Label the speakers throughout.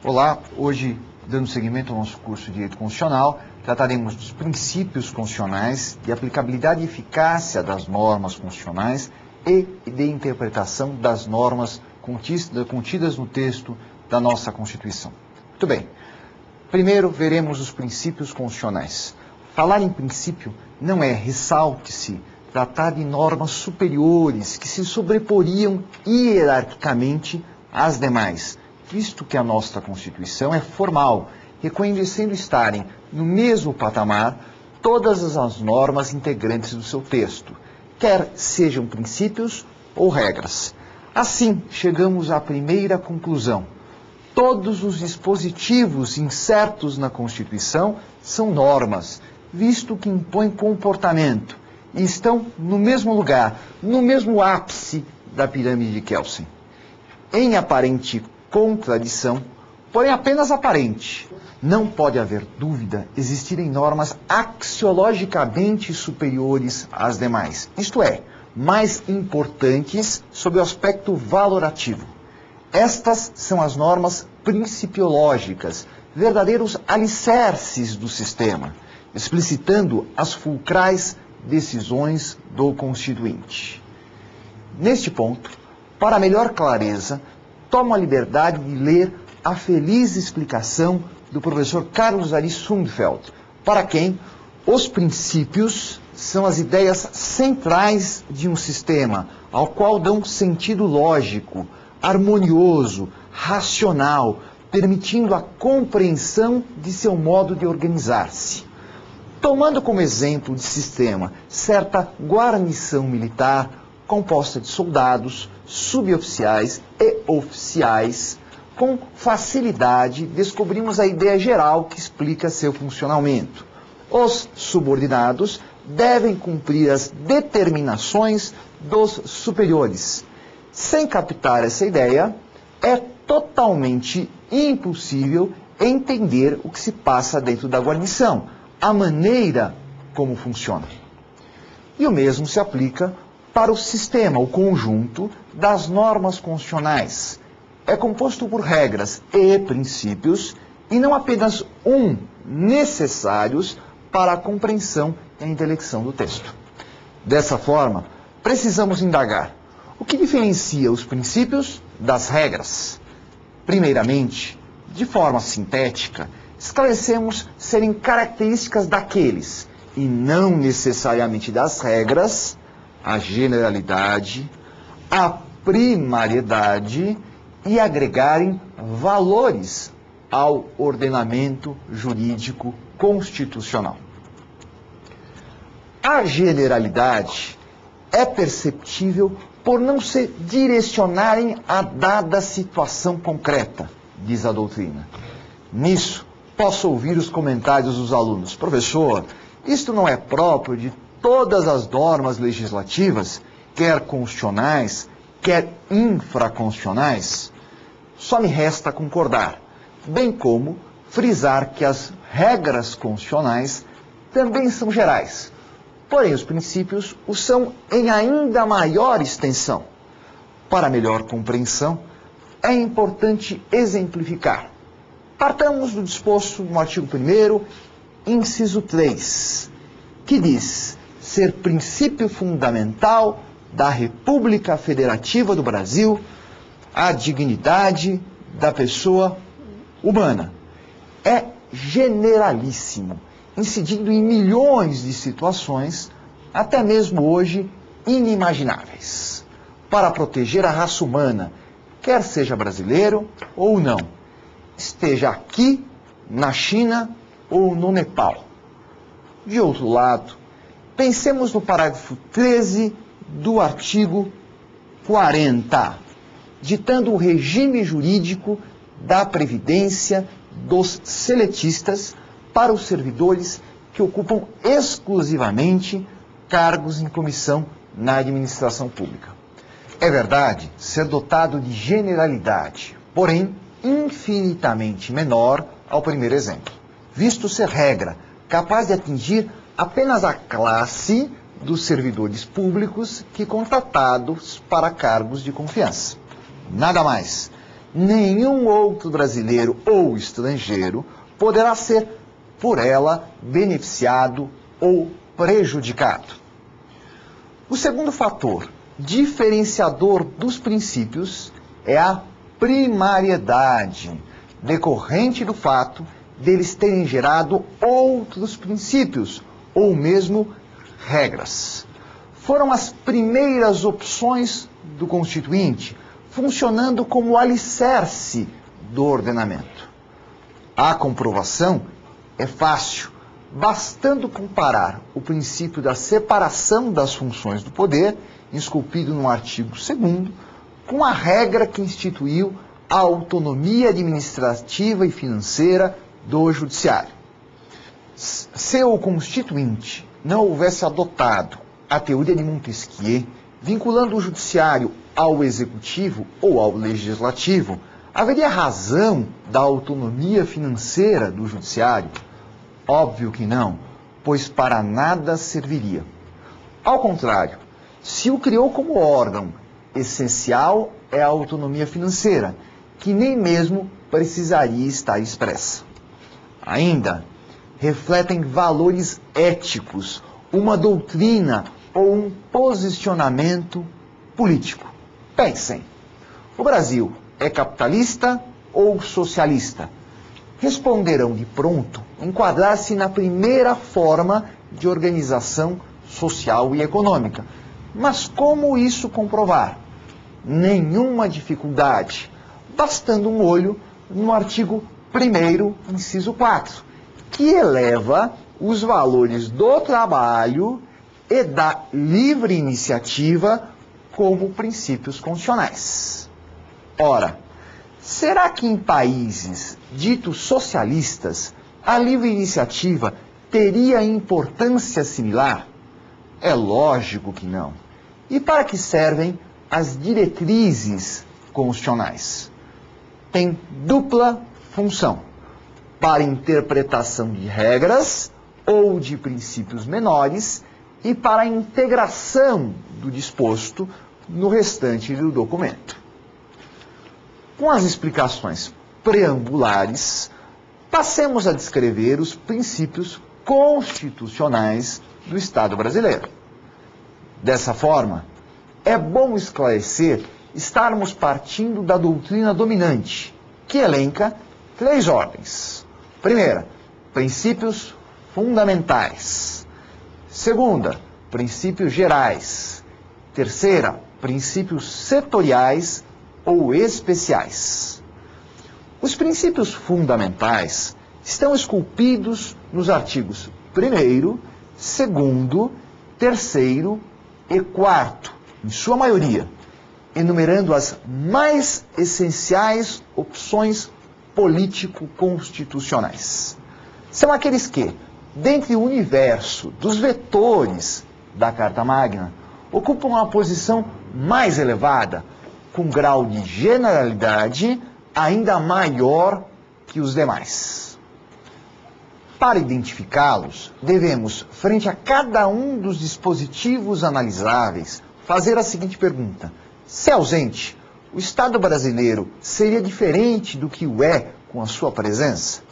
Speaker 1: Olá, hoje, dando seguimento ao nosso curso de Direito Constitucional, trataremos dos princípios constitucionais, de aplicabilidade e eficácia das normas constitucionais e de interpretação das normas contidas no texto da nossa Constituição. Muito bem. Primeiro, veremos os princípios constitucionais. Falar em princípio não é, ressalte-se, tratar de normas superiores que se sobreporiam hierarquicamente às demais, visto que a nossa Constituição é formal, reconhecendo estarem no mesmo patamar todas as normas integrantes do seu texto, quer sejam princípios ou regras. Assim, chegamos à primeira conclusão. Todos os dispositivos insertos na Constituição são normas, visto que impõem comportamento e estão no mesmo lugar, no mesmo ápice da pirâmide de Kelsen. Em aparente contradição, porém apenas aparente, não pode haver dúvida existirem normas axiologicamente superiores às demais, isto é, mais importantes sob o aspecto valorativo. Estas são as normas principiológicas, verdadeiros alicerces do sistema, explicitando as fulcrais decisões do Constituinte. Neste ponto, para melhor clareza, tomo a liberdade de ler a feliz explicação do professor Carlos Ari Sundfeld, para quem os princípios são as ideias centrais de um sistema, ao qual dão sentido lógico, harmonioso, racional, permitindo a compreensão de seu modo de organizar-se. Tomando como exemplo de sistema certa guarnição militar composta de soldados, suboficiais e oficiais, com facilidade descobrimos a ideia geral que explica seu funcionamento. Os subordinados devem cumprir as determinações dos superiores. Sem captar essa ideia, é totalmente impossível entender o que se passa dentro da guarnição, a maneira como funciona. E o mesmo se aplica para o sistema, o conjunto das normas constitucionais. É composto por regras e princípios, e não apenas necessários para a compreensão e a intelecção do texto. Dessa forma, precisamos indagar o que diferencia os princípios das regras. Primeiramente, de forma sintética, esclarecemos serem características daqueles, e não necessariamente das regras, a generalidade, a primariedade e agregarem valores ao ordenamento jurídico constitucional. A generalidade é perceptível por não se direcionarem a dada situação concreta, diz a doutrina. Nisso, posso ouvir os comentários dos alunos. Professor, isto não é próprio de todas as normas legislativas, quer constitucionais, quer infraconstitucionais? Só me resta concordar, bem como frisar que as regras constitucionais também são gerais, porém os princípios o são em ainda maior extensão. Para melhor compreensão, é importante exemplificar. Partamos do disposto no artigo 1º, inciso 3, que diz ser princípio fundamental da República Federativa do Brasil a dignidade da pessoa humana. É generalíssimo, incidindo em milhões de situações, até mesmo hoje inimagináveis, para proteger a raça humana, quer seja brasileiro ou não, esteja aqui, na China ou no Nepal. De outro lado, pensemos no parágrafo 13 do artigo 40, ditando o regime jurídico da previdência dos seletistas para os servidores que ocupam exclusivamente cargos em comissão na administração pública. É verdade ser dotado de generalidade, porém infinitamente menor ao primeiro exemplo, visto ser regra capaz de atingir apenas a classe dos servidores públicos que contratados para cargos de confiança. Nada mais. nenhum outro brasileiro ou estrangeiro poderá ser, por ela, beneficiado ou prejudicado. O segundo fator diferenciador dos princípios é a primariedade, decorrente do fato deles terem gerado outros princípios ou mesmo regras. Foram as primeiras opções do Constituinte, funcionando como alicerce do ordenamento. A comprovação é fácil, bastando comparar o princípio da separação das funções do poder, esculpido no artigo 2º, com a regra que instituiu a autonomia administrativa e financeira do Judiciário. Se o Constituinte não houvesse adotado a teoria de Montesquieu, vinculando o Judiciário ao Executivo ou ao Legislativo, haveria razão da autonomia financeira do Judiciário? Óbvio que não, pois para nada serviria. Ao contrário, se o criou como órgão, essencial é a autonomia financeira, que nem mesmo precisaria estar expressa. Ainda, refletem valores éticos, uma doutrina ou um posicionamento político. Pensem, o Brasil é capitalista ou socialista? Responderão de pronto enquadrar-se na primeira forma de organização social e econômica. Mas como isso comprovar? Nenhuma dificuldade, bastando um olho no artigo 1º, inciso 4, que eleva os valores do trabalho e da livre iniciativa como princípios constitucionais. Ora, será que em países ditos socialistas a livre iniciativa teria importância similar? É lógico que não. E para que servem as diretrizes constitucionais? Tem dupla função: para interpretação de regras ou de princípios menores e para a integração do disposto no restante do documento. Com as explicações preambulares, passemos a descrever os princípios constitucionais do Estado brasileiro. Dessa forma, é bom esclarecer estarmos partindo da doutrina dominante, que elenca 3 ordens. Primeira, princípios fundamentais. Segunda, princípios gerais. Terceira, princípios setoriais ou especiais. Os princípios fundamentais estão esculpidos nos artigos 1º, 2º, 3º e 4º, em sua maioria, enumerando as mais essenciais opções político-constitucionais. São aqueles que, dentre o universo dos vetores da Carta Magna, ocupam uma posição mais elevada, com grau de generalidade ainda maior que os demais. Para identificá-los, devemos, frente a cada um dos dispositivos analisáveis, fazer a seguinte pergunta: se ausente, o Estado brasileiro seria diferente do que o é com a sua presença?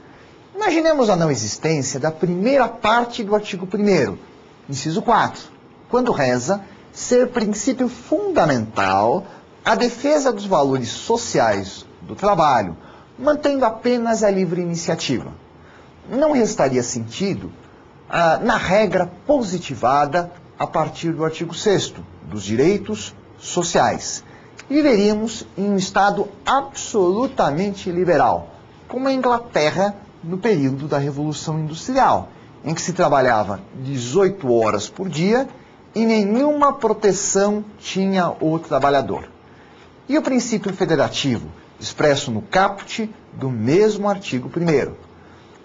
Speaker 1: Imaginemos a não existência da primeira parte do artigo 1º, inciso 4, quando reza ser princípio fundamental a defesa dos valores sociais do trabalho, mantendo apenas a livre iniciativa. Não restaria sentido na regra positivada a partir do artigo 6º, dos direitos sociais. Viveríamos em um Estado absolutamente liberal, como a Inglaterra no período da Revolução Industrial, em que se trabalhava 18 horas por dia e nenhuma proteção tinha o trabalhador. E o princípio federativo, expresso no caput do mesmo artigo 1º.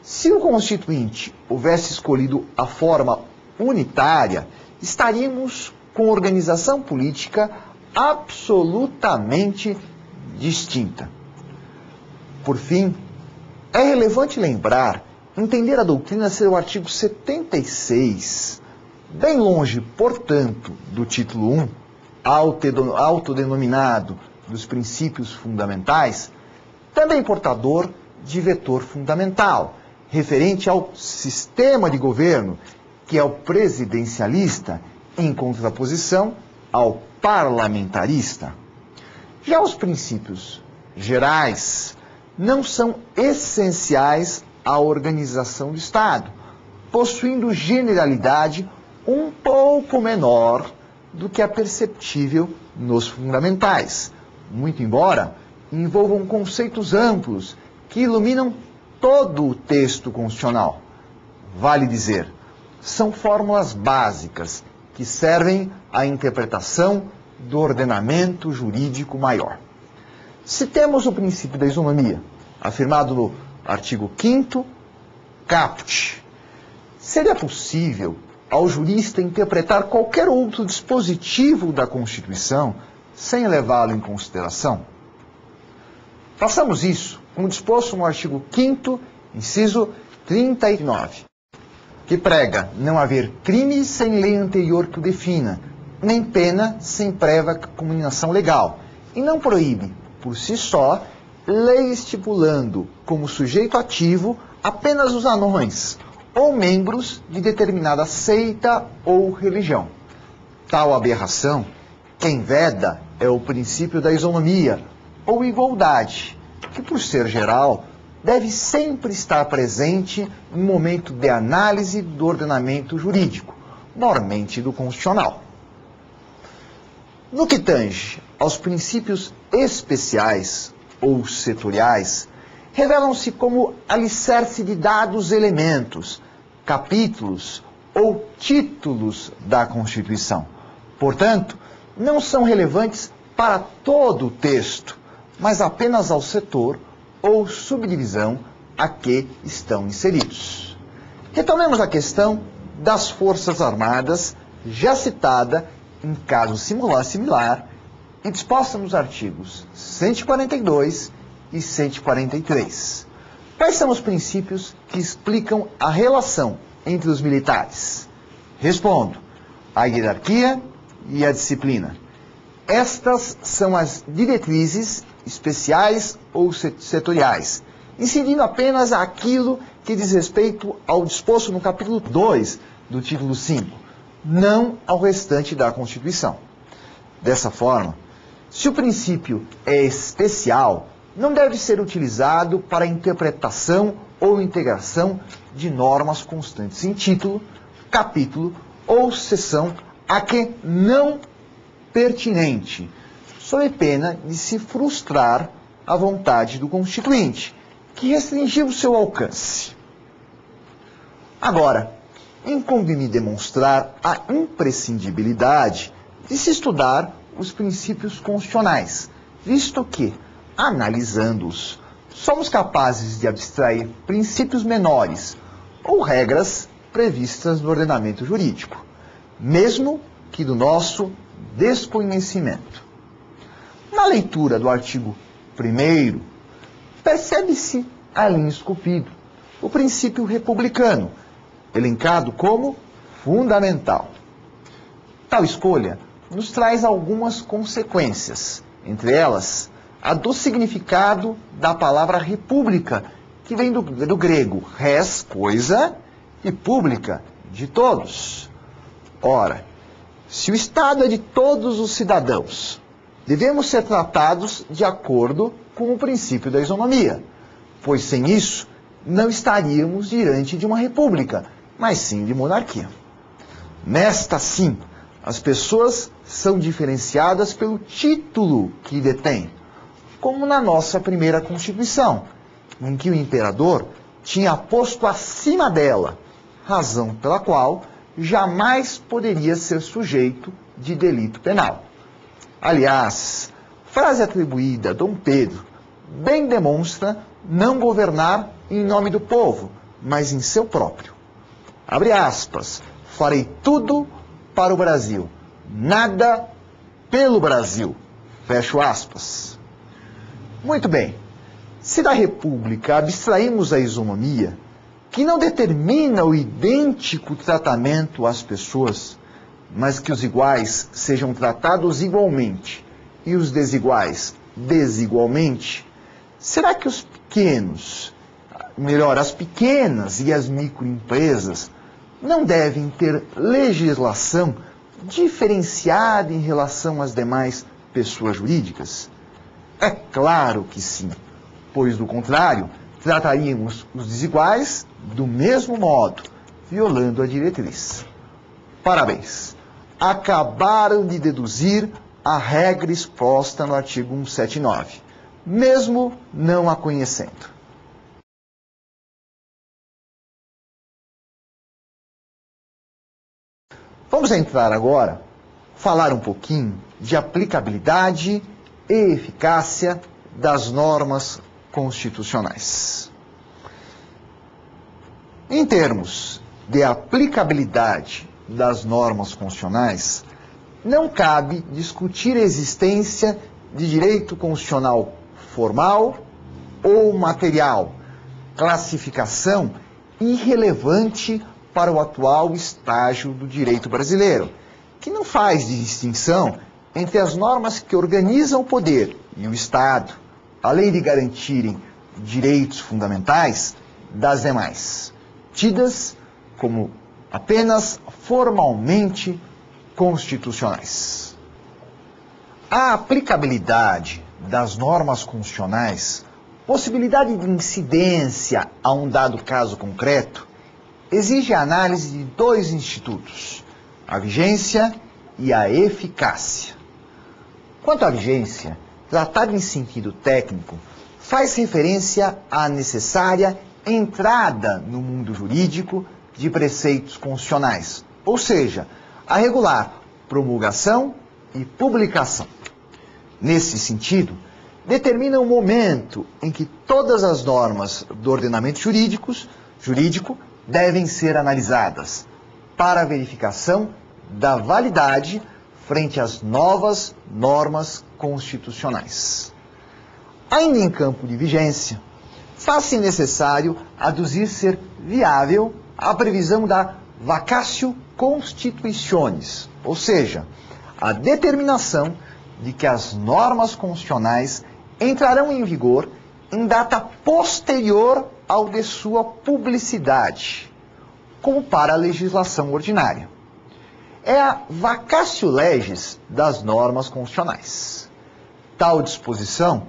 Speaker 1: Se o Constituinte houvesse escolhido a forma unitária, estaríamos com organização política absolutamente distinta. Por fim, é relevante lembrar, entender a doutrina ser o artigo 76, bem longe, portanto, do título 1, autodenominado dos princípios fundamentais, também portador de vetor fundamental, referente ao sistema de governo, que é o presidencialista, em contraposição ao parlamentarista. Já os princípios gerais não são essenciais à organização do Estado, possuindo generalidade um pouco menor do que a perceptível nos fundamentais, muito embora envolvam conceitos amplos que iluminam todo o texto constitucional. Vale dizer, são fórmulas básicas que servem à interpretação do ordenamento jurídico maior. Se temos o princípio da isonomia, afirmado no artigo 5º, caput, seria possível ao jurista interpretar qualquer outro dispositivo da Constituição sem levá-lo em consideração? Façamos isso como disposto no artigo 5º, inciso 39, que prega não haver crime sem lei anterior que o defina, nem pena sem prévia cominação legal, e não proíbe, por si só, lei estipulando como sujeito ativo apenas os anões ou membros de determinada seita ou religião. Tal aberração, quem veda é o princípio da isonomia ou igualdade, que, por ser geral, deve sempre estar presente no momento de análise do ordenamento jurídico, normalmente do constitucional. No que tange aos princípios especiais ou setoriais, revelam-se como alicerce de dados elementos, capítulos ou títulos da Constituição. Portanto, não são relevantes para todo o texto, mas apenas ao setor ou subdivisão a que estão inseridos. Retomemos a questão das Forças Armadas, já citada em caso similar e disposta nos artigos 142 e 143. Quais são os princípios que explicam a relação entre os militares? Respondo: a hierarquia e a disciplina. Estas são as diretrizes especiais ou setoriais, incidindo apenas aquilo que diz respeito ao disposto no capítulo 2 do título 5, não ao restante da Constituição. Dessa forma, se o princípio é especial, não deve ser utilizado para a interpretação ou integração de normas constantes em título, capítulo ou seção a que não pertinente, sob pena de se frustrar a vontade do Constituinte, que restringiu seu alcance. Agora, incumbe-me demonstrar a imprescindibilidade de se estudar os princípios constitucionais, visto que, analisando-os, somos capazes de abstrair princípios menores ou regras previstas no ordenamento jurídico, mesmo que do nosso desconhecimento. Na leitura do artigo 1º, percebe-se ali esculpido o princípio republicano, elencado como fundamental. Tal escolha nos traz algumas consequências, entre elas a do significado da palavra república, que vem do grego res, coisa, e pública, de todos. Ora, se o Estado é de todos os cidadãos, devemos ser tratados de acordo com o princípio da isonomia, pois sem isso não estaríamos diante de uma república, mas sim de monarquia. Nesta, sim, as pessoas são diferenciadas pelo título que detêm, como na nossa primeira Constituição, em que o imperador tinha posto acima dela, razão pela qual jamais poderia ser sujeito de delito penal. Aliás, frase atribuída a Dom Pedro bem demonstra não governar em nome do povo, mas em seu próprio. Abre aspas, farei tudo para o Brasil, nada pelo Brasil. Fecho aspas. Muito bem, se da República abstraímos a isonomia, que não determina o idêntico tratamento às pessoas, mas que os iguais sejam tratados igualmente e os desiguais desigualmente, será que os pequenos, melhor, as pequenas e as microempresas não devem ter legislação diferenciada em relação às demais pessoas jurídicas? É claro que sim, pois, do contrário, trataríamos os desiguais do mesmo modo, violando a diretriz. Parabéns! Acabaram de deduzir a regra exposta no artigo 179, mesmo não a conhecendo. Vamos entrar agora, falar um pouquinho de aplicabilidade e eficácia das normas constitucionais. Em termos de aplicabilidade das normas constitucionais, não cabe discutir a existência de direito constitucional formal ou material, classificação irrelevante para o atual estágio do direito brasileiro, que não faz distinção entre as normas que organizam o poder e o Estado, além de garantirem direitos fundamentais, das demais, tidas como apenas formalmente constitucionais. A aplicabilidade das normas constitucionais, possibilidade de incidência a um dado caso concreto, exige a análise de dois institutos, a vigência e a eficácia. Quanto à vigência, tratada em sentido técnico, faz referência à necessária entrada no mundo jurídico de preceitos constitucionais, ou seja, a regular promulgação e publicação. Nesse sentido, determina o momento em que todas as normas do ordenamento jurídico devem ser analisadas para a verificação da validade frente às novas normas constitucionais. Ainda em campo de vigência, faz-se necessário aduzir ser viável a previsão da vacatio constitutionis, ou seja, a determinação de que as normas constitucionais entrarão em vigor em data posterior ao de sua publicidade, como para a legislação ordinária. É a vacatio legis das normas constitucionais. Tal disposição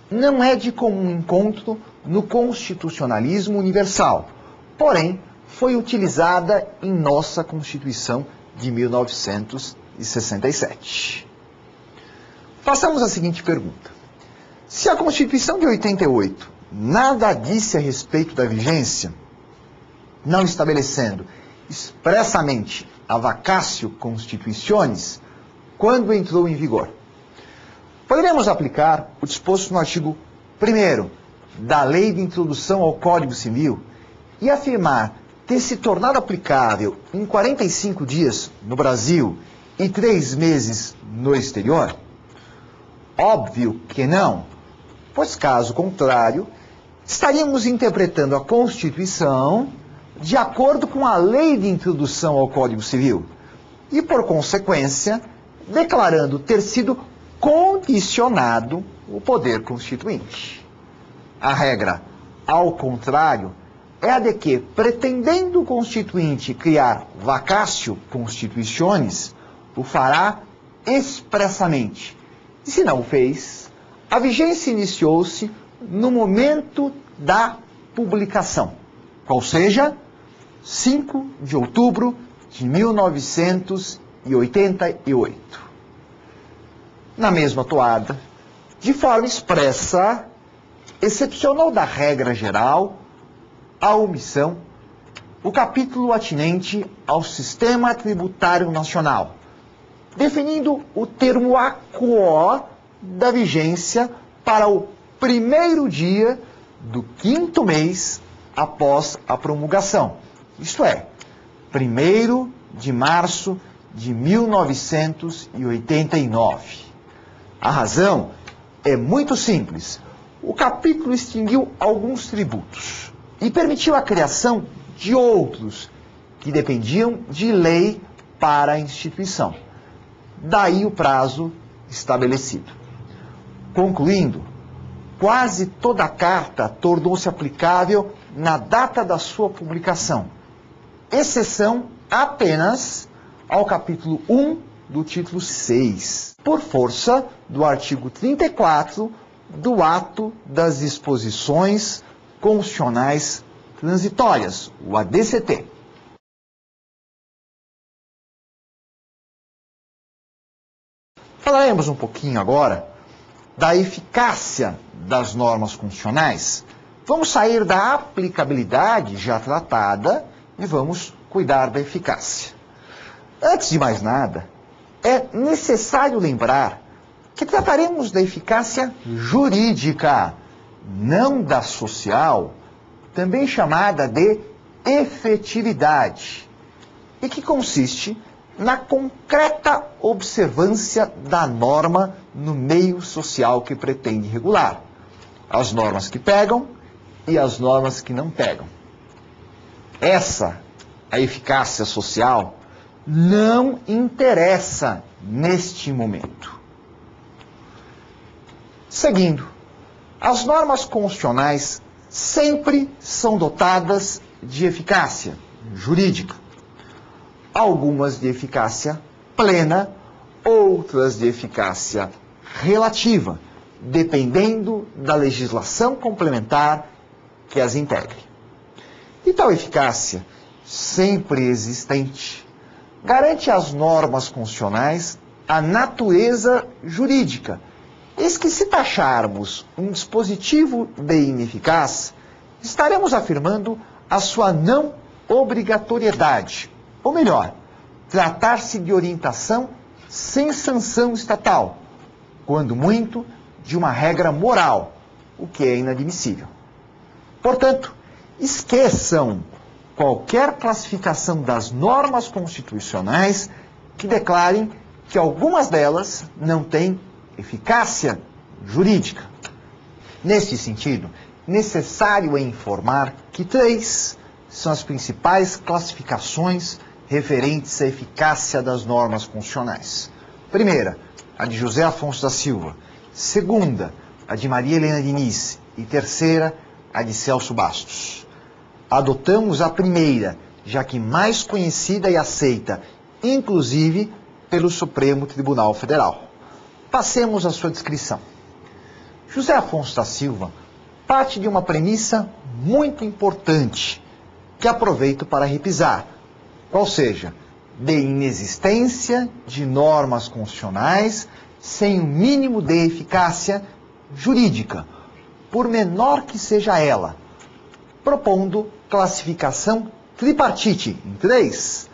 Speaker 1: não é de comum encontro no constitucionalismo universal, porém foi utilizada em nossa Constituição de 1967. Façamos a seguinte pergunta. Se a Constituição de 88 nada disse a respeito da vigência, não estabelecendo expressamente a vacatio constitutionis, quando entrou em vigor, poderemos aplicar o disposto no artigo 1º da Lei de Introdução ao Código Civil e afirmar ter se tornado aplicável em 45 dias no Brasil e 3 meses no exterior? Óbvio que não, pois caso contrário, estaríamos interpretando a Constituição de acordo com a Lei de Introdução ao Código Civil e, por consequência, declarando ter sido condicionado o poder constituinte. A regra, ao contrário, é a de que, pretendendo o constituinte criar vacatio constitutionis, o fará expressamente. E se não o fez, a vigência iniciou-se no momento da publicação, qual seja, 5 de outubro de 1988. Na mesma toada, de forma expressa, excepcionou da regra geral a omissão o capítulo atinente ao Sistema Tributário Nacional, definindo o termo aquo da vigência para o primeiro dia do 5º mês após a promulgação, isto é, 1º de março de 1989. A razão é muito simples. O capítulo extinguiu alguns tributos e permitiu a criação de outros que dependiam de lei para a instituição. Daí o prazo estabelecido. Concluindo, quase toda a carta tornou-se aplicável na data da sua publicação, exceção apenas ao capítulo 1 do título 6, por força do artigo 34 do Ato das Disposições Constitucionais Transitórias, o ADCT. Falaremos um pouquinho agora da eficácia das normas constitucionais. Vamos sair da aplicabilidade já tratada e vamos cuidar da eficácia. Antes de mais nada, é necessário lembrar que trataremos da eficácia jurídica, não da social, também chamada de efetividade, e que consiste na concreta observância da norma no meio social que pretende regular. As normas que pegam e as normas que não pegam. Essa, a eficácia social, não interessa neste momento. Seguindo, as normas constitucionais sempre são dotadas de eficácia jurídica. Algumas de eficácia plena, outras de eficácia relativa, dependendo da legislação complementar que as integre. E tal eficácia, sempre existente, garante às normas constitucionais a natureza jurídica. Eis que, se taxarmos um dispositivo de ineficaz, estaremos afirmando a sua não obrigatoriedade. Ou melhor, tratar-se de orientação sem sanção estatal, quando muito, de uma regra moral, o que é inadmissível. Portanto, esqueçam qualquer classificação das normas constitucionais que declarem que algumas delas não têm eficácia jurídica. Neste sentido, necessário é informar que 3 são as principais classificações referentes à eficácia das normas constitucionais. Primeira, a de José Afonso da Silva. Segunda, a de Maria Helena Diniz. E terceira, a de Celso Bastos. Adotamos a primeira, já que mais conhecida e aceita, inclusive pelo Supremo Tribunal Federal. Passemos à sua descrição. José Afonso da Silva parte de uma premissa muito importante, que aproveito para repisar, qual seja, de inexistência de normas constitucionais sem o mínimo de eficácia jurídica, por menor que seja ela, propondo classificação tripartite em 3,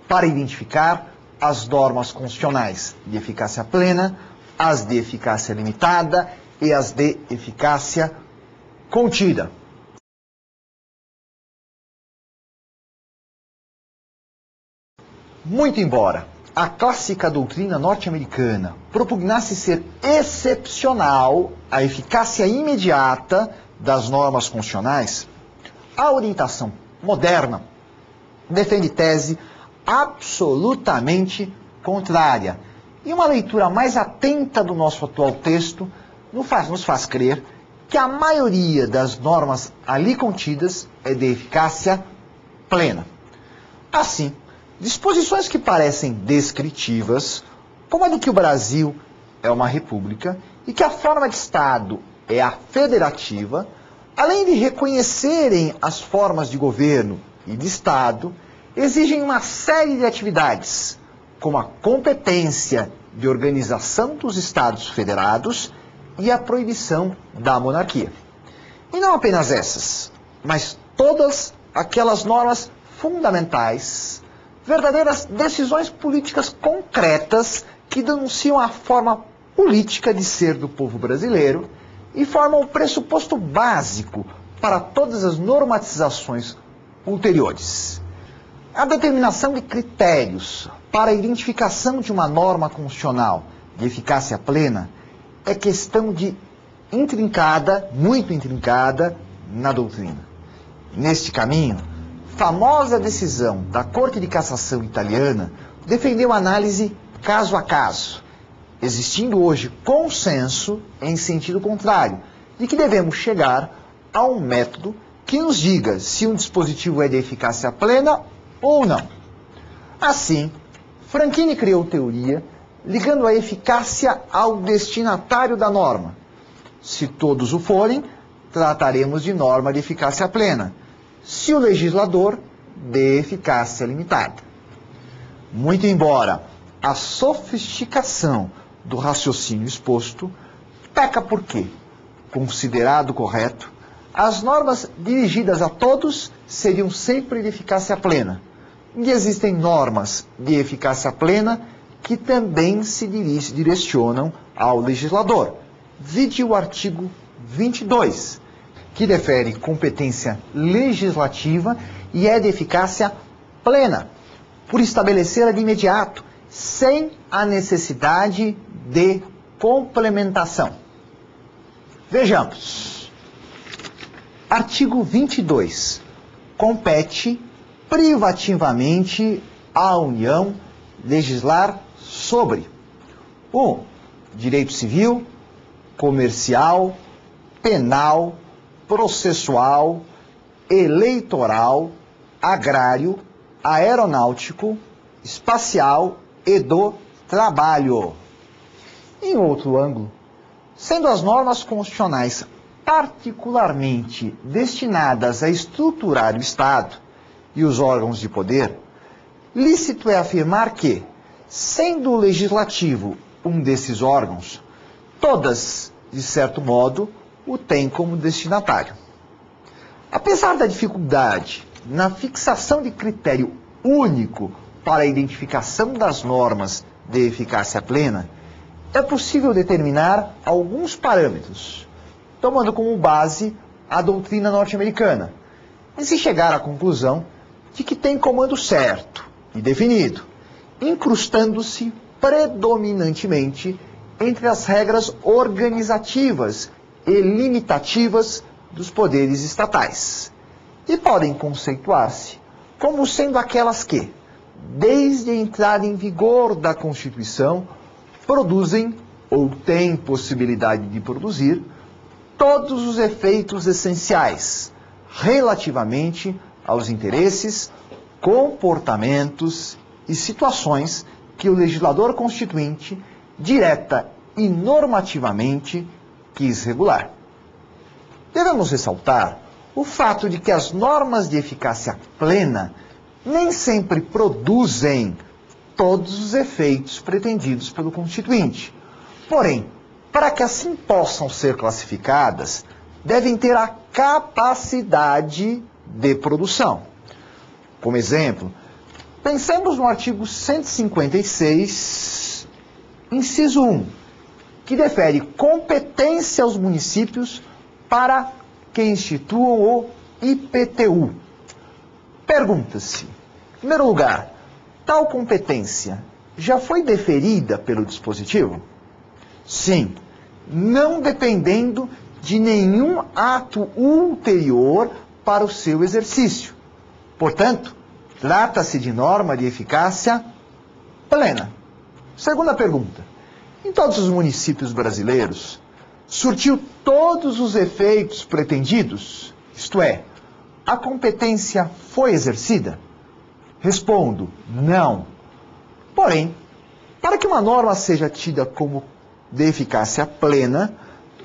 Speaker 1: para identificar as normas constitucionais de eficácia plena, as de eficácia limitada e as de eficácia contida. Muito embora a clássica doutrina norte-americana propugnasse ser excepcional a eficácia imediata das normas constitucionais, a orientação moderna defende tese absolutamente contrária. E uma leitura mais atenta do nosso atual texto nos faz crer que a maioria das normas ali contidas é de eficácia plena. Assim, disposições que parecem descritivas, como a de que o Brasil é uma república e que a forma de Estado é a federativa, além de reconhecerem as formas de governo e de Estado, exigem uma série de atividades, como a competência de organização dos Estados federados e a proibição da monarquia. E não apenas essas, mas todas aquelas normas fundamentais, verdadeiras decisões políticas concretas que denunciam a forma política de ser do povo brasileiro e formam o pressuposto básico para todas as normatizações ulteriores. A determinação de critérios para a identificação de uma norma constitucional de eficácia plena é questão de muito intrincada na doutrina. Neste caminho, famosa decisão da Corte de Cassação italiana defendeu análise caso a caso, existindo hoje consenso em sentido contrário, de que devemos chegar a um método que nos diga se um dispositivo é de eficácia plena ou não. Assim, Franchini criou teoria ligando a eficácia ao destinatário da norma. Se todos o forem, trataremos de norma de eficácia plena. Se o legislador, de eficácia limitada. Muito embora a sofisticação do raciocínio exposto peca por quê? Considerado correto, as normas dirigidas a todos seriam sempre de eficácia plena. E existem normas de eficácia plena que também se direcionam ao legislador. Vide o artigo 22, que defere competência legislativa e é de eficácia plena, por estabelecer-a de imediato, sem a necessidade de complementação. Vejamos. Artigo 22. Compete privativamente à União legislar sobre 1. Direito civil, comercial, penal, processual, eleitoral, agrário, aeronáutico, espacial e do trabalho. Em outro ângulo, sendo as normas constitucionais particularmente destinadas a estruturar o Estado e os órgãos de poder, lícito é afirmar que, sendo o legislativo um desses órgãos, todas, de certo modo, o têm como destinatário. Apesar da dificuldade na fixação de critério único para a identificação das normas de eficácia plena, é possível determinar alguns parâmetros, tomando como base a doutrina norte-americana, e se chegar à conclusão de que tem comando certo e definido, incrustando-se predominantemente entre as regras organizativas e limitativas dos poderes estatais, e podem conceituar-se como sendo aquelas que, desde a entrada em vigor da Constituição, produzem ou têm possibilidade de produzir todos os efeitos essenciais relativamente aos interesses, comportamentos e situações que o legislador constituinte, direta e normativamente, quis regular. Devemos ressaltar o fato de que as normas de eficácia plena nem sempre produzem todos os efeitos pretendidos pelo Constituinte. Porém, para que assim possam ser classificadas, devem ter a capacidade de produção. Como exemplo, pensemos no artigo 156, inciso 1, que defere competência aos municípios para que instituam o IPTU. Pergunta-se, em primeiro lugar, tal competência já foi deferida pelo dispositivo? Sim, não dependendo de nenhum ato ulterior para o seu exercício. Portanto, trata-se de norma de eficácia plena. Segunda pergunta, em todos os municípios brasileiros, surtiu todos os efeitos pretendidos? Isto é, a competência foi exercida? Respondo, não. Porém, para que uma norma seja tida como de eficácia plena,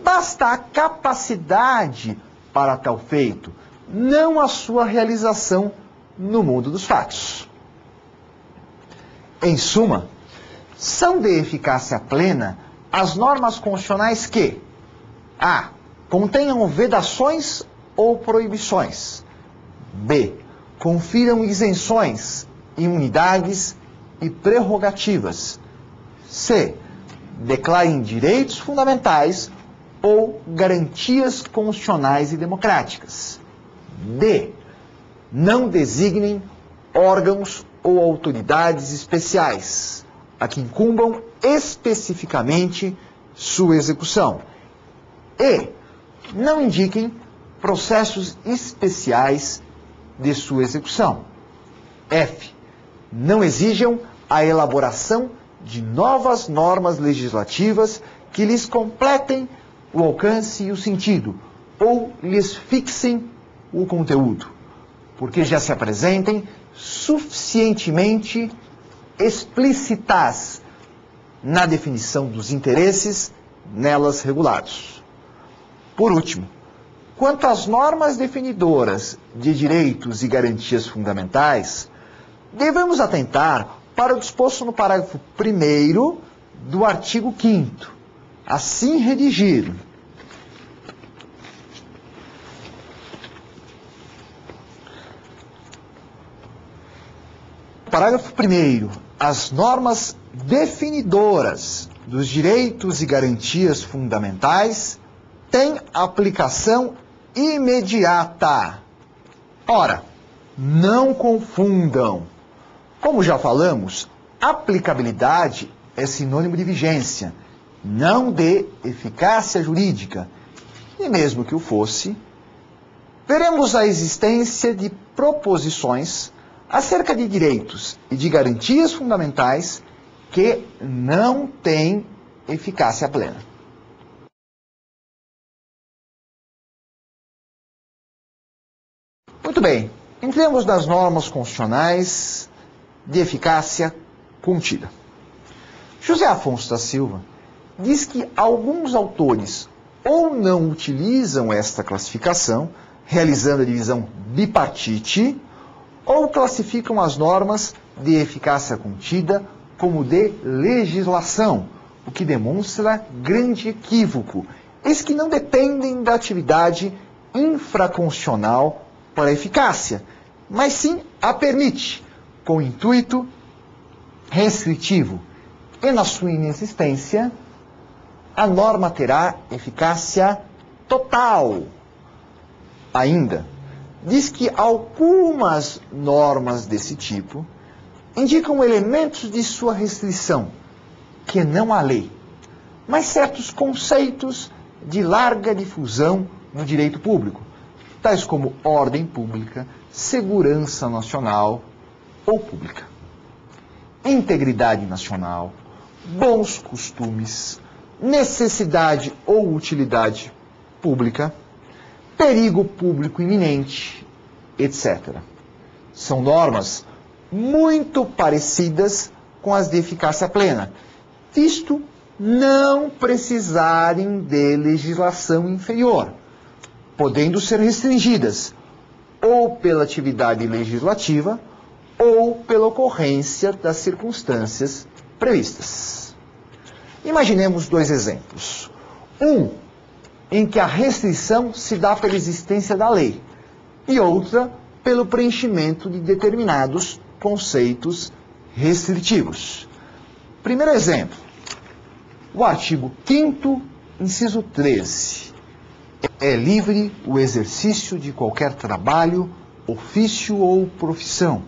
Speaker 1: basta a capacidade para tal feito, não a sua realização no mundo dos fatos. Em suma, são de eficácia plena as normas constitucionais que a. contenham vedações ou proibições, b. confiram isenções, imunidades e prerrogativas, c. declarem direitos fundamentais ou garantias constitucionais e democráticas, d. não designem órgãos ou autoridades especiais, a que incumbam especificamente sua execução, e não indiquem processos especiais de sua execução. F. Não exijam a elaboração de novas normas legislativas que lhes completem o alcance e o sentido, ou lhes fixem o conteúdo, porque já se apresentem suficientemente explícitas na definição dos interesses nelas regulados. Por último, quanto às normas definidoras de direitos e garantias fundamentais, devemos atentar para o disposto no parágrafo 1º do artigo 5º, assim redigido. Parágrafo 1º. As normas definidoras dos direitos e garantias fundamentais têm aplicação imediata. Ora, não confundam. Como já falamos, aplicabilidade é sinônimo de vigência, não de eficácia jurídica. E mesmo que o fosse, veremos a existência de proposições acerca de direitos e de garantias fundamentais que não têm eficácia plena. Muito bem, entremos nas normas constitucionais de eficácia contida. José Afonso da Silva diz que alguns autores ou não utilizam esta classificação, realizando a divisão bipartite, ou classificam as normas de eficácia contida como de legislação, o que demonstra grande equívoco, eis que não dependem da atividade infraconstitucional para a eficácia, mas sim a permite, com intuito restritivo, e na sua inexistência, a norma terá eficácia total. Ainda, diz que algumas normas desse tipo indicam elementos de sua restrição, que não a lei, mas certos conceitos de larga difusão no direito público, tais como ordem pública, segurança nacional ou pública, integridade nacional, bons costumes, necessidade ou utilidade pública, perigo público iminente, etc. São normas muito parecidas com as de eficácia plena, visto não precisarem de legislação inferior, podendo ser restringidas ou pela atividade legislativa ou pela ocorrência das circunstâncias previstas. Imaginemos dois exemplos. Um, em que a restrição se dá pela existência da lei, e outra pelo preenchimento de determinados conceitos restritivos. Primeiro exemplo, o artigo 5º, inciso 13. É livre o exercício de qualquer trabalho, ofício ou profissão,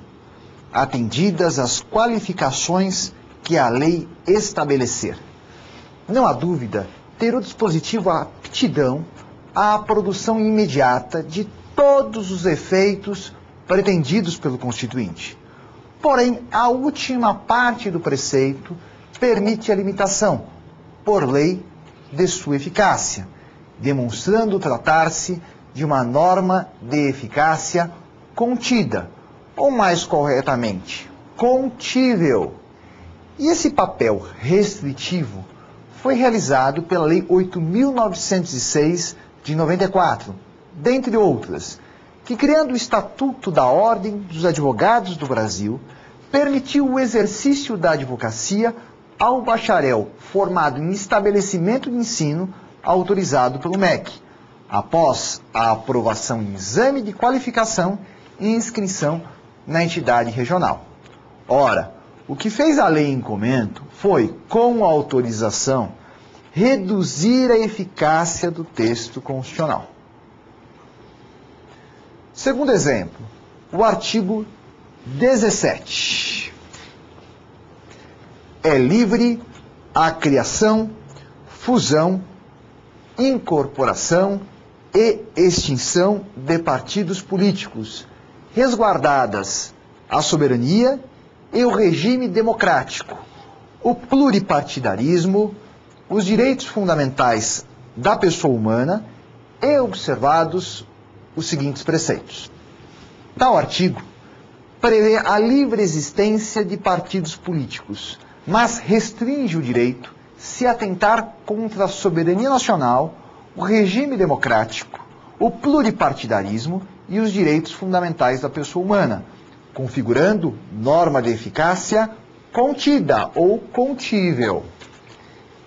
Speaker 1: atendidas as qualificações que a lei estabelecer. Não há dúvida ter o dispositivo a aptidão à produção imediata de todos os efeitos pretendidos pelo Constituinte. Porém, a última parte do preceito permite a limitação, por lei, de sua eficácia, demonstrando tratar-se de uma norma de eficácia contida, ou mais corretamente, contível. E esse papel restritivo foi realizado pela Lei 8.906 de 94, dentre outras, que, criando o Estatuto da Ordem dos Advogados do Brasil, permitiu o exercício da advocacia ao bacharel formado em estabelecimento de ensino autorizado pelo MEC, após a aprovação em exame de qualificação e inscrição na entidade regional. Ora, o que fez a lei em comento foi, com a autorização, reduzir a eficácia do texto constitucional. Segundo exemplo, o artigo 17. É livre a criação, fusão, incorporação e extinção de partidos políticos, resguardadas a soberania e o regime democrático, o pluripartidarismo, os direitos fundamentais da pessoa humana e observados os seguintes preceitos. Tal artigo prevê a livre existência de partidos políticos, mas restringe o direito se atentar contra a soberania nacional, o regime democrático, o pluripartidarismo e os direitos fundamentais da pessoa humana, configurando norma de eficácia contida ou contível.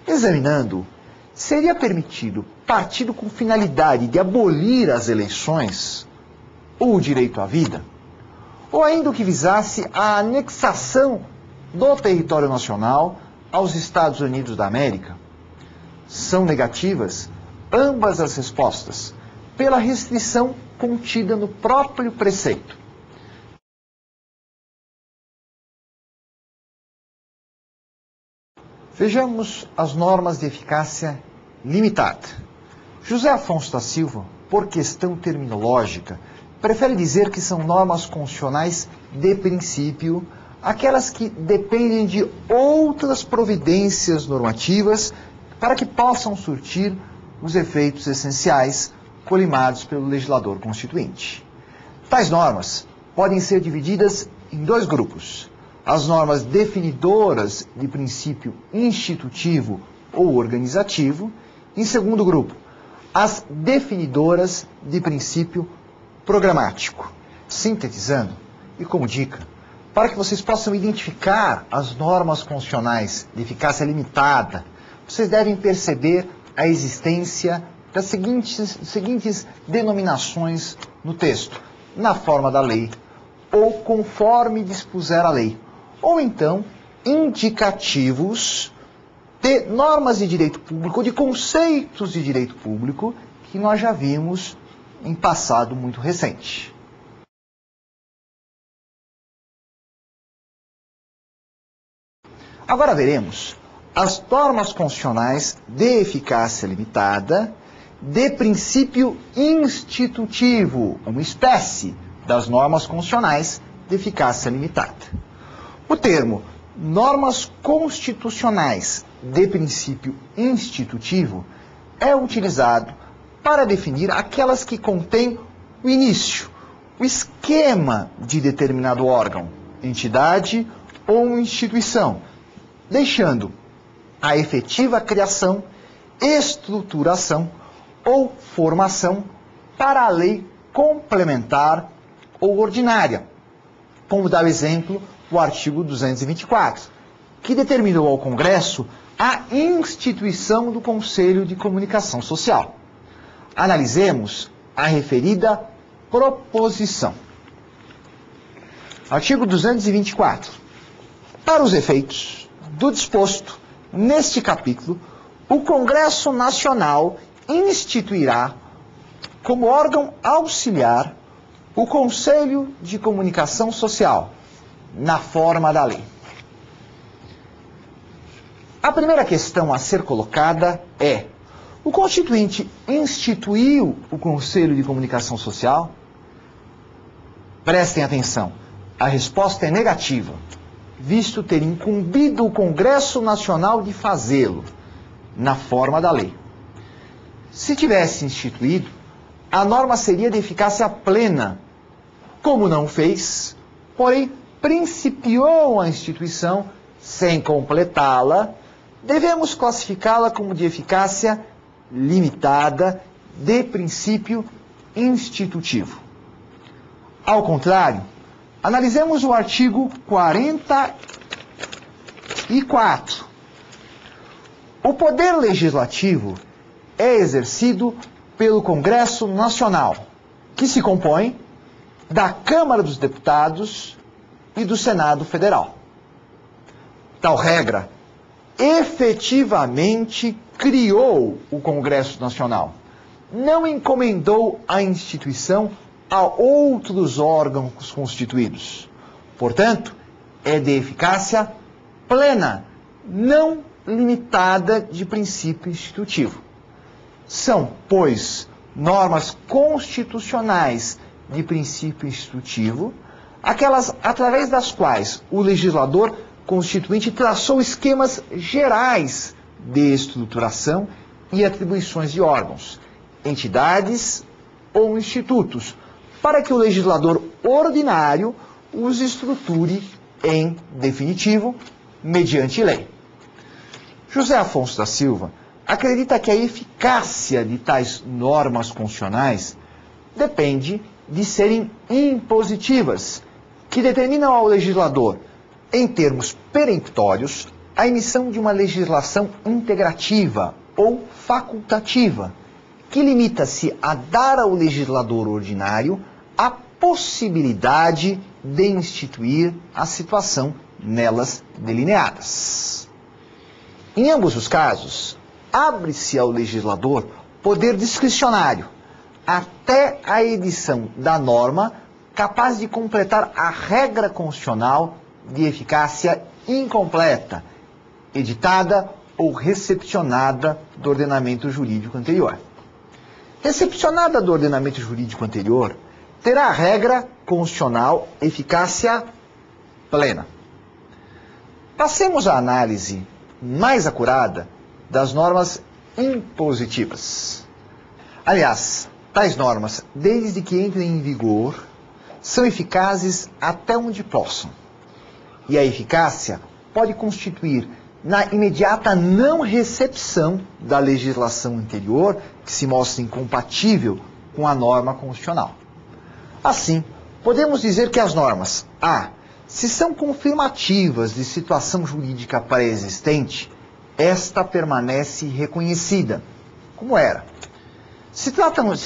Speaker 1: Examinando, seria permitido partido com finalidade de abolir as eleições ou o direito à vida, ou ainda o que visasse a anexação do território nacional aos Estados Unidos da América? São negativas ambas as respostas, pela restrição contida no próprio preceito. Vejamos as normas de eficácia limitada. José Afonso da Silva, por questão terminológica, prefere dizer que são normas constitucionais de princípio, aquelas que dependem de outras providências normativas para que possam surtir os efeitos essenciais colimados pelo legislador constituinte. Tais normas podem ser divididas em dois grupos: as normas definidoras de princípio institutivo ou organizativo, em segundo grupo, as definidoras de princípio programático. Sintetizando, e como dica, para que vocês possam identificar as normas constitucionais de eficácia limitada, vocês devem perceber a existência das seguintes denominações no texto: na forma da lei, ou conforme dispuser a lei, ou então indicativos de normas de direito público, ou de conceitos de direito público, que nós já vimos em passado muito recente. Agora veremos as normas constitucionais de eficácia limitada, de princípio institutivo, uma espécie das normas constitucionais de eficácia limitada. O termo normas constitucionais de princípio institutivo é utilizado para definir aquelas que contêm o início, o esquema de determinado órgão, entidade ou instituição, deixando a efetiva criação, estruturação ou formação para a lei complementar ou ordinária, como dá o exemplo o artigo 224, que determinou ao Congresso a instituição do Conselho de Comunicação Social. Analisemos a referida proposição. Artigo 224. Para os efeitos do disposto neste capítulo, o Congresso Nacional instituirá como órgão auxiliar o Conselho de Comunicação Social, na forma da lei. A primeira questão a ser colocada é: o Constituinte instituiu o Conselho de Comunicação Social? Prestem atenção, a resposta é negativa, visto ter incumbido o Congresso Nacional de fazê-lo, na forma da lei. Se tivesse instituído, a norma seria de eficácia plena. Como não fez, porém principiou a instituição sem completá-la, devemos classificá-la como de eficácia limitada de princípio institutivo. Ao contrário, analisemos o artigo 44. O poder legislativo é exercido pelo Congresso Nacional, que se compõe da Câmara dos Deputados e do Senado Federal. Tal regra efetivamente criou o Congresso Nacional, não encomendou a instituição a outros órgãos constituídos. Portanto, é de eficácia plena, não limitada de princípio institutivo. São, pois, normas constitucionais de princípio institutivo, aquelas através das quais o legislador constituinte traçou esquemas gerais de estruturação e atribuições de órgãos, entidades ou institutos, para que o legislador ordinário os estruture em definitivo, mediante lei. José Afonso da Silva acredita que a eficácia de tais normas constitucionais depende de serem impositivas, que determinam ao legislador, em termos peremptórios, a emissão de uma legislação integrativa ou facultativa, que limita-se a dar ao legislador ordinário a possibilidade de instituir a situação nelas delineadas. Em ambos os casos, abre-se ao legislador poder discricionário até a edição da norma capaz de completar a regra constitucional de eficácia incompleta, editada ou recepcionada do ordenamento jurídico anterior. Recepcionada do ordenamento jurídico anterior, terá a regra constitucional eficácia plena. Passemos à análise mais acurada das normas impositivas. Aliás, tais normas, desde que entrem em vigor, são eficazes até onde possam. E a eficácia pode constituir na imediata não recepção da legislação anterior que se mostre incompatível com a norma constitucional. Assim, podemos dizer que as normas a. Se são confirmativas de situação jurídica pré-existente, esta permanece reconhecida, como era. Se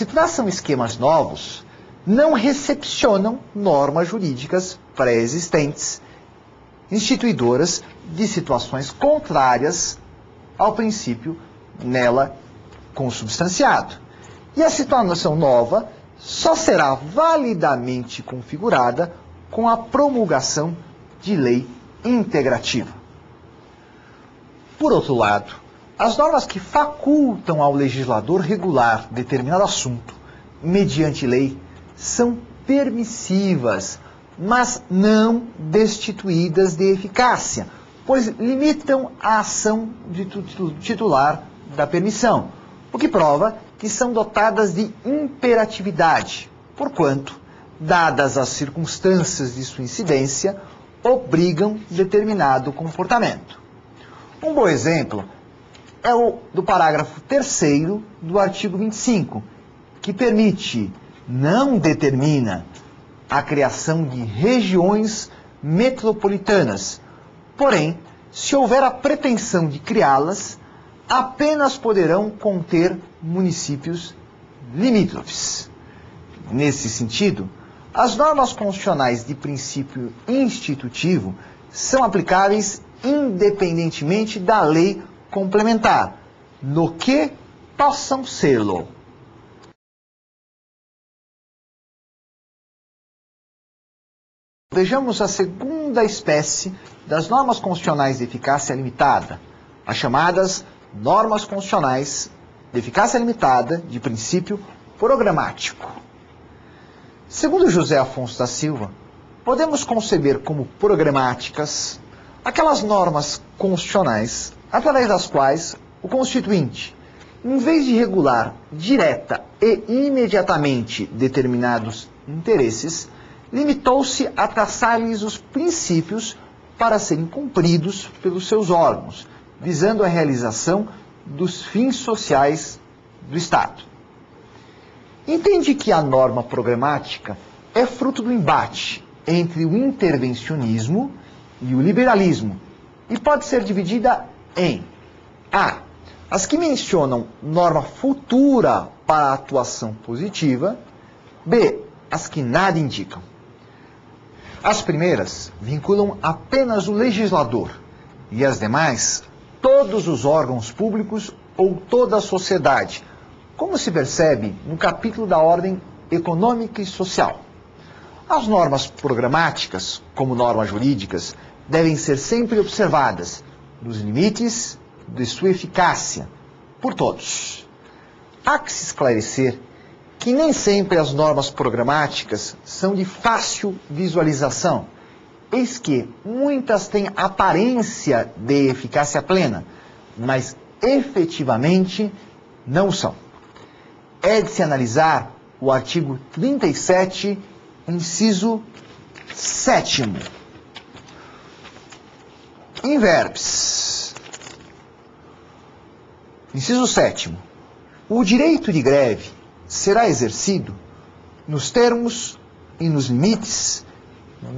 Speaker 1: traçam esquemas novos, não recepcionam normas jurídicas pré-existentes, instituidoras de situações contrárias ao princípio nela consubstanciado. E a situação nova só será validamente configurada com a promulgação de lei integrativa. Por outro lado, as normas que facultam ao legislador regular determinado assunto mediante lei são permissivas, mas não destituídas de eficácia, pois limitam a ação de titular da permissão, o que prova que são dotadas de imperatividade, porquanto, dadas as circunstâncias de sua incidência, obrigam determinado comportamento. Um bom exemplo é o do parágrafo 3º do artigo 25, que permite, não determina, a criação de regiões metropolitanas. Porém, se houver a pretensão de criá-las, apenas poderão conter municípios limítrofes. Nesse sentido, as normas constitucionais de princípio institutivo são aplicáveis independentemente da lei complementar, no que possam sê-lo. Vejamos a segunda espécie das normas constitucionais de eficácia limitada, as chamadas normas constitucionais de eficácia limitada de princípio programático. Segundo José Afonso da Silva, podemos conceber como programáticas aquelas normas constitucionais através das quais o Constituinte, em vez de regular direta e imediatamente determinados interesses, limitou-se a traçar-lhes os princípios para serem cumpridos pelos seus órgãos, visando a realização dos fins sociais do Estado. Entende que a norma programática é fruto do embate entre o intervencionismo e o liberalismo e pode ser dividida em a. As que mencionam norma futura para a atuação positiva, b. As que nada indicam. As primeiras vinculam apenas o legislador e as demais todos os órgãos públicos ou toda a sociedade, como se percebe no capítulo da ordem econômica e social. As normas programáticas, como normas jurídicas, devem ser sempre observadas nos limites de sua eficácia por todos. Há que se esclarecer que nem sempre as normas programáticas são de fácil visualização, eis que muitas têm aparência de eficácia plena, mas efetivamente não são. É de se analisar o artigo 37, inciso 7º. In verbis. Inciso 7º. O direito de greve será exercido nos termos e nos limites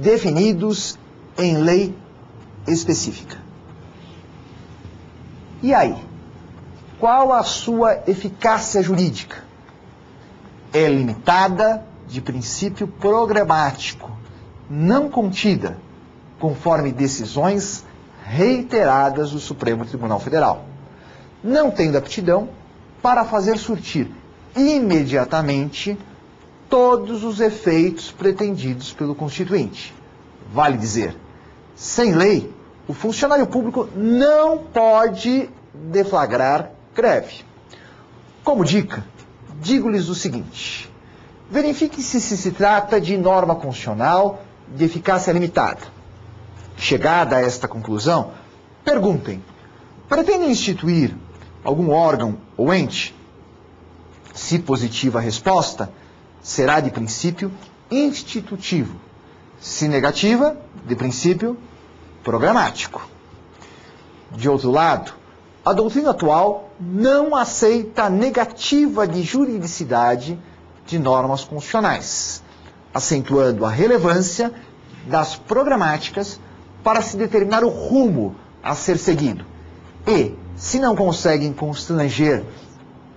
Speaker 1: definidos em lei específica. E aí? Qual a sua eficácia jurídica? É limitada de princípio programático, não contida, conforme decisões reiteradas do Supremo Tribunal Federal, não tendo aptidão para fazer surtir imediatamente todos os efeitos pretendidos pelo Constituinte. Vale dizer, sem lei, o funcionário público não pode deflagrar greve. Como dica, digo-lhes o seguinte: verifique se trata de norma constitucional de eficácia limitada. Chegada a esta conclusão, perguntem: pretendem instituir algum órgão ou ente? Se positiva a resposta, será de princípio institutivo. Se negativa, de princípio programático. De outro lado, a doutrina atual não aceita a negativa de juridicidade de normas constitucionais, acentuando a relevância das programáticas para se determinar o rumo a ser seguido. E, se não conseguem constranger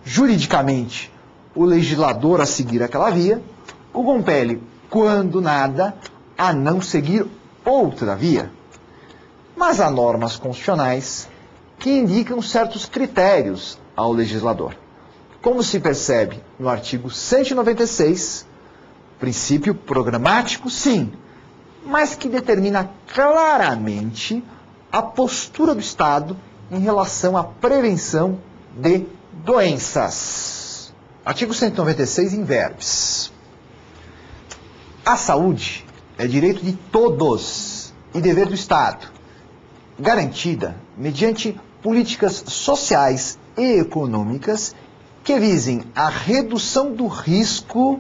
Speaker 1: juridicamente o legislador a seguir aquela via, o compele, quando nada, a não seguir outra via. Mas há normas constitucionais que indicam certos critérios ao legislador. Como se percebe no artigo 196, princípio programático, sim, mas que determina claramente a postura do Estado em relação à prevenção de doenças. Artigo 196, in verbis. A saúde é direito de todos e dever do Estado, garantida mediante políticas sociais e econômicas que visem a redução do risco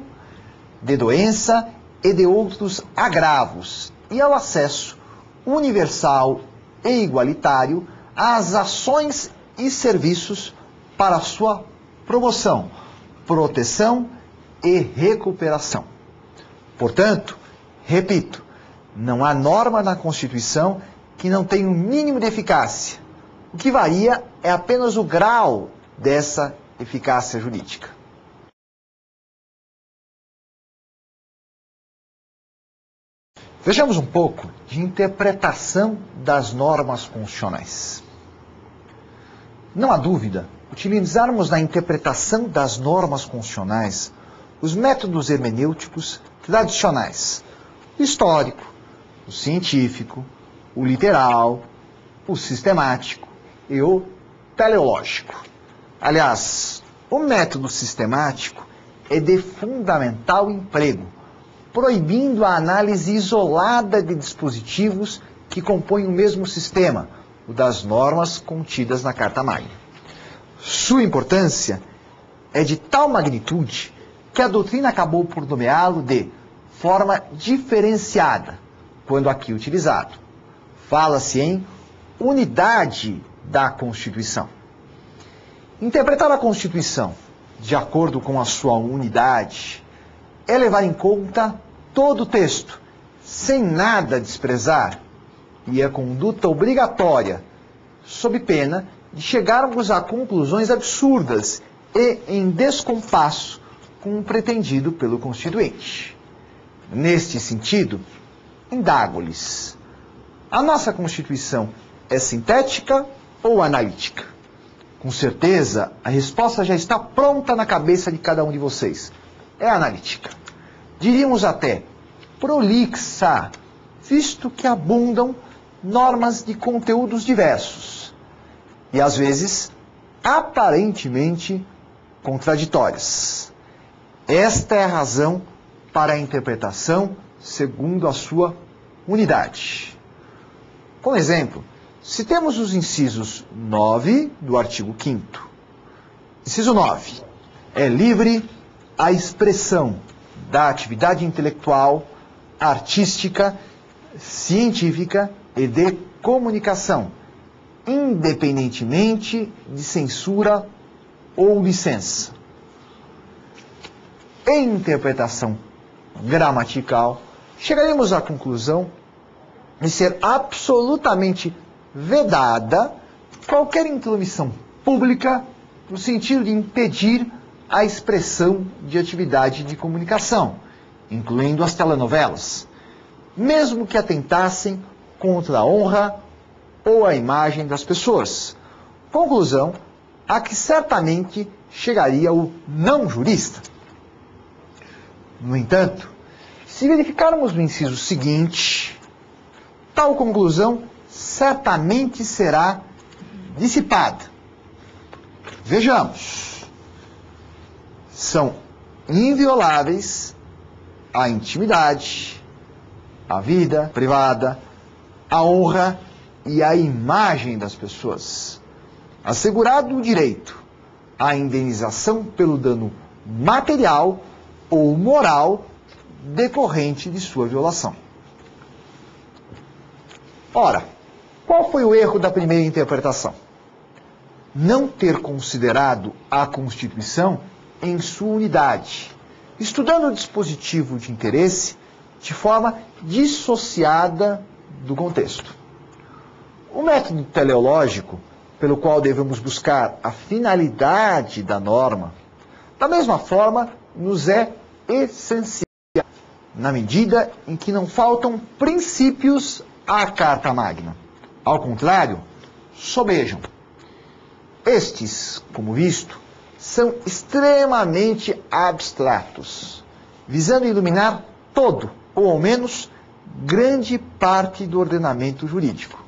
Speaker 1: de doença e de outros agravos e ao acesso universal e igualitário às ações e serviços para sua promoção, proteção e recuperação. Portanto, repito, não há norma na Constituição que não tenha um mínimo de eficácia. O que varia é apenas o grau dessa eficácia jurídica. Vejamos um pouco de interpretação das normas constitucionais. Não há dúvida, utilizarmos na interpretação das normas constitucionais os métodos hermenêuticos tradicionais: o histórico, o científico, o literal, o sistemático e o teleológico. Aliás, o método sistemático é de fundamental emprego, proibindo a análise isolada de dispositivos que compõem o mesmo sistema, o das normas contidas na Carta Magna. Sua importância é de tal magnitude que a doutrina acabou por nomeá-lo de forma diferenciada, quando aqui utilizado. Fala-se em unidade da Constituição. Interpretar a Constituição de acordo com a sua unidade é levar em conta todo o texto, sem nada desprezar, e é conduta obrigatória, sob pena de chegarmos a conclusões absurdas e em descompasso com o pretendido pelo Constituinte. Neste sentido, indago-lhes: a nossa Constituição é sintética ou analítica? Com certeza, a resposta já está pronta na cabeça de cada um de vocês. É analítica. Diríamos até prolixa, visto que abundam normas de conteúdos diversos e, às vezes, aparentemente contraditórias. Esta é a razão para a interpretação segundo a sua unidade. Como exemplo, citemos os incisos 9 do artigo 5º Inciso 9. É livre a expressão da atividade intelectual, artística, científica e de comunicação, independentemente de censura ou licença. Em interpretação gramatical, chegaremos à conclusão de ser absolutamente vedada qualquer intromissão pública no sentido de impedir a expressão de atividade de comunicação, incluindo as telenovelas, mesmo que atentassem contra a honra ou a imagem das pessoas. Conclusão a que certamente chegaria o não jurista. No entanto, se verificarmos no inciso seguinte, tal conclusão certamente será dissipada. Vejamos. São invioláveis a intimidade, a vida privada, a honra e a imagem das pessoas, assegurado o direito à indenização pelo dano material ou moral decorrente de sua violação. Ora, qual foi o erro da primeira interpretação? Não ter considerado a Constituição em sua unidade, estudando o dispositivo de interesse de forma dissociada do contexto. O método teleológico, pelo qual devemos buscar a finalidade da norma, da mesma forma, nos é essencial, na medida em que não faltam princípios à Carta Magna. Ao contrário, sobejam. Estes, como visto, são extremamente abstratos, visando iluminar todo, ou ao menos grande parte do ordenamento jurídico.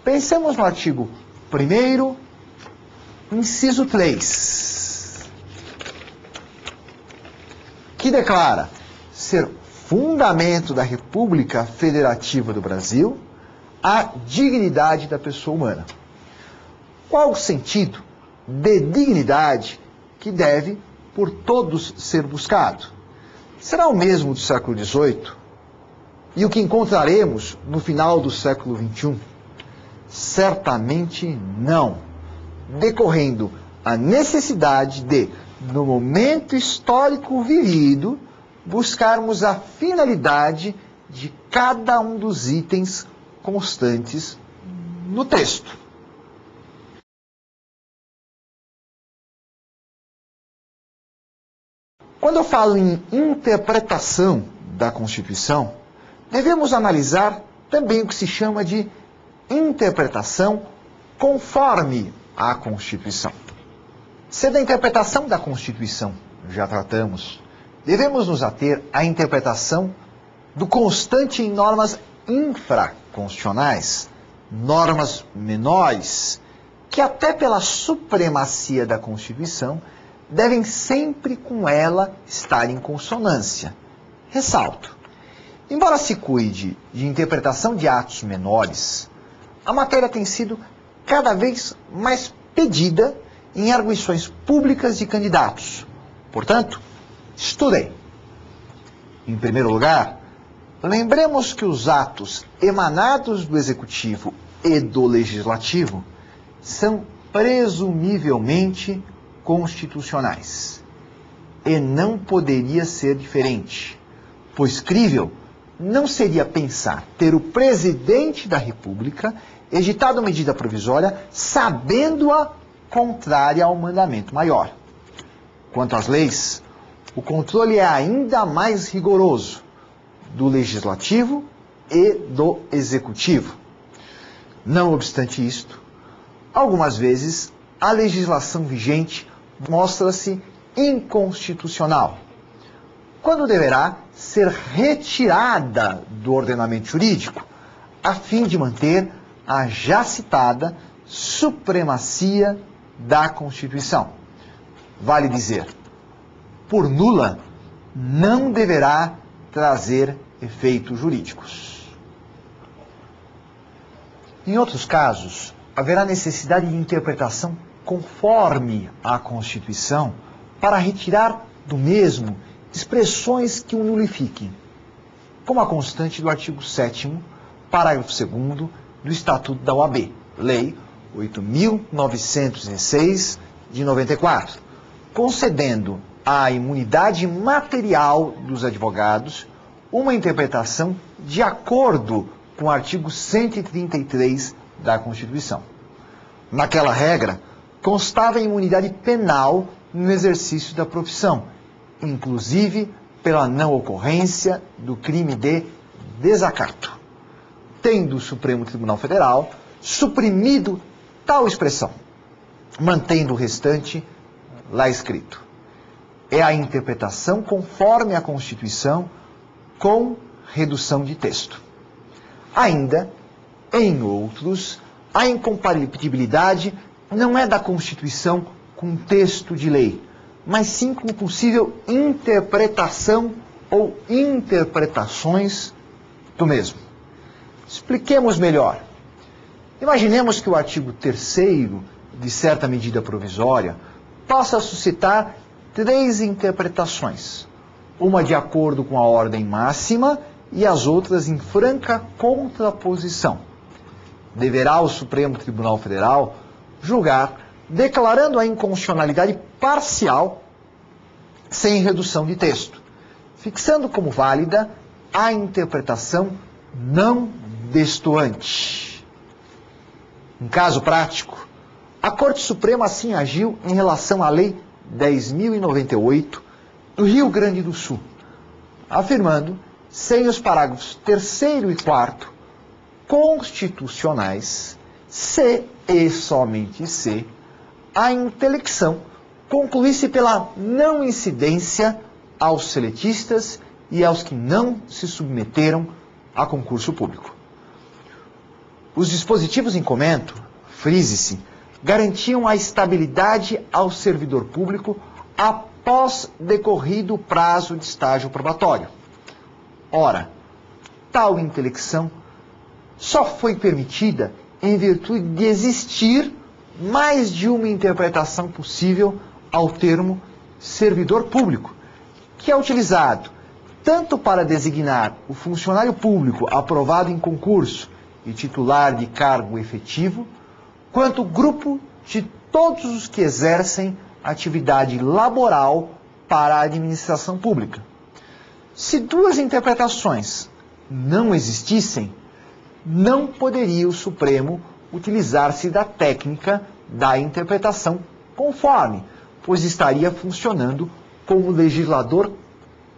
Speaker 1: Pensemos no artigo 1º, inciso 3, que declara ser fundamento da República Federativa do Brasil a dignidade da pessoa humana. Qual o sentido de dignidade que deve por todos ser buscado? Será o mesmo do século XVIII? E o que encontraremos no final do século XXI? Certamente não, decorrendo a necessidade de, no momento histórico vivido, buscarmos a finalidade de cada um dos itens constantes no texto. Quando eu falo em interpretação da Constituição, devemos analisar também o que se chama de interpretação conforme a Constituição. Se da interpretação da Constituição já tratamos, devemos nos ater à interpretação do constante em normas infraconstitucionais, normas menores, que até pela supremacia da Constituição devem sempre com ela estar em consonância. Ressalto, embora se cuide de interpretação de atos menores, a matéria tem sido cada vez mais pedida em arguições públicas de candidatos. Portanto, estudem. Em primeiro lugar, lembremos que os atos emanados do Executivo e do Legislativo são presumivelmente constitucionais. E não poderia ser diferente, pois crível não seria pensar ter o presidente da República editado medida provisória sabendo-a contrária ao mandamento maior. Quanto às leis, o controle é ainda mais rigoroso do Legislativo e do Executivo. Não obstante isto, algumas vezes a legislação vigente mostra-se inconstitucional, quando deverá ser retirada do ordenamento jurídico, a fim de manter a já citada supremacia da Constituição. Vale dizer, por nula, não deverá trazer efeitos jurídicos. Em outros casos, haverá necessidade de interpretação conforme a Constituição para retirar do mesmo expressões que o nulifiquem, como a constante do artigo 7º, parágrafo 2º do Estatuto da OAB, Lei 8.906 de 94, concedendo à imunidade material dos advogados uma interpretação de acordo com o artigo 133 da Constituição. Naquela regra, constava a imunidade penal no exercício da profissão, inclusive pela não ocorrência do crime de desacato, tendo o Supremo Tribunal Federal suprimido tal expressão, mantendo o restante lá escrito. É a interpretação conforme a Constituição, com redução de texto. Ainda, em outros, a incompatibilidade não é da Constituição com texto de lei, mas sim com possível interpretação ou interpretações do mesmo. Expliquemos melhor. Imaginemos que o artigo 3º de certa medida provisória possa suscitar 3 interpretações, uma de acordo com a ordem máxima e as outras em franca contraposição. Deverá o Supremo Tribunal Federal julgar declarando a inconstitucionalidade parcial sem redução de texto, fixando como válida a interpretação não destoante. Em caso prático, a Corte Suprema assim agiu em relação à Lei 10.098 do Rio Grande do Sul, afirmando, sem os parágrafos 3º e 4º constitucionais, se e somente se a intelecção concluísse pela não incidência aos seletistas e aos que não se submeteram a concurso público. Os dispositivos em comento, frise-se, garantiam a estabilidade ao servidor público após decorrido o prazo de estágio probatório. Ora, tal intelecção só foi permitida em virtude de existir mais de uma interpretação possível ao termo servidor público, que é utilizado tanto para designar o funcionário público aprovado em concurso e titular de cargo efetivo, quanto o grupo de todos os que exercem atividade laboral para a administração pública. Se 2 interpretações não existissem, não poderia o Supremo utilizar-se da técnica da interpretação conforme, pois estaria funcionando como legislador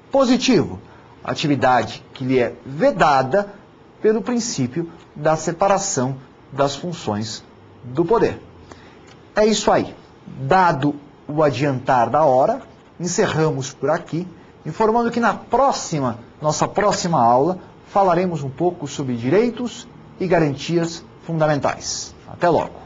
Speaker 1: positivo, atividade que lhe é vedada pelo princípio da separação das funções do poder. É isso aí. Dado o adiantar da hora, encerramos por aqui, informando que nossa próxima aula, falaremos um pouco sobre direitos e garantias fundamentais. Até logo.